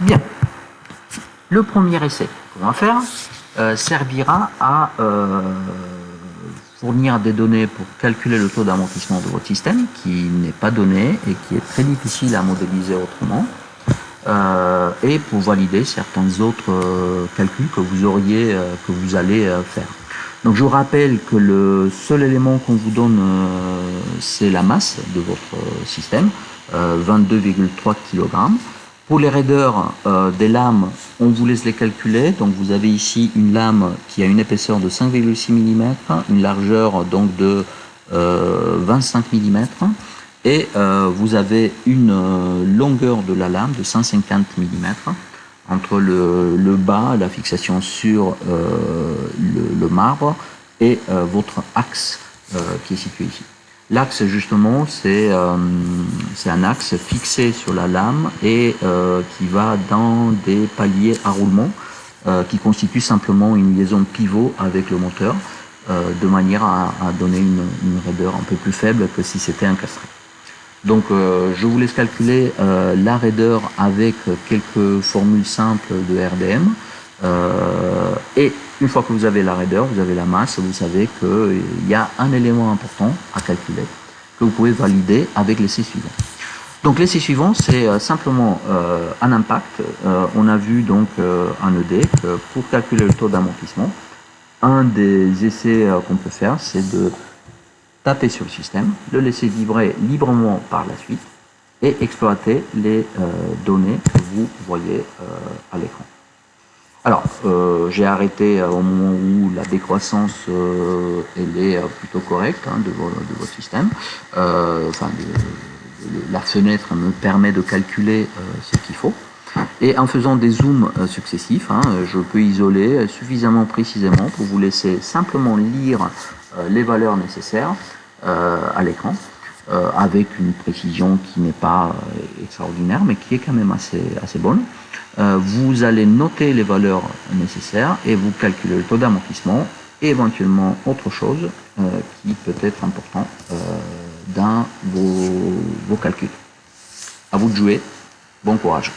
Bien. Le premier essai qu'on va faire servira à fournir des données pour calculer le taux d'amortissement de votre système, qui n'est pas donné et qui est très difficile à modéliser autrement, et pour valider certains autres calculs que vous auriez, que vous allez faire. Donc je vous rappelle que le seul élément qu'on vous donne, c'est la masse de votre système, 22,3 kg. Pour les raideurs des lames, on vous laisse les calculer. Donc vous avez ici une lame qui a une épaisseur de 5,6 mm, une largeur donc de 25 mm, et vous avez une longueur de la lame de 150 mm entre le bas, la fixation sur le marbre, et votre axe qui est situé ici. L'axe, justement, c'est un axe fixé sur la lame et qui va dans des paliers à roulement qui constituent simplement une liaison pivot avec le moteur, de manière à donner une raideur un peu plus faible que si c'était encastré. Donc je vous laisse calculer la raideur avec quelques formules simples de RDM. Et une fois que vous avez la raideur, vous avez la masse, vous savez qu'il y a un élément important à calculer que vous pouvez valider avec l'essai suivant. Donc l'essai suivant, c'est simplement un impact. On a vu donc un ED que pour calculer le taux d'amortissement, un des essais qu'on peut faire, c'est de taper sur le système, le laisser vibrer librement par la suite et exploiter les données que vous voyez à l'écran. Alors, j'ai arrêté au moment où la décroissance elle est plutôt correcte de votre système. La fenêtre me permet de calculer ce qu'il faut. Et en faisant des zooms successifs, je peux isoler suffisamment précisément pour vous laisser simplement lire les valeurs nécessaires à l'écran, avec une précision qui n'est pas extraordinaire, mais qui est quand même assez bonne. Vous allez noter les valeurs nécessaires et vous calculez le taux d'amortissement et éventuellement autre chose qui peut être important dans vos calculs. À vous de jouer. Bon courage.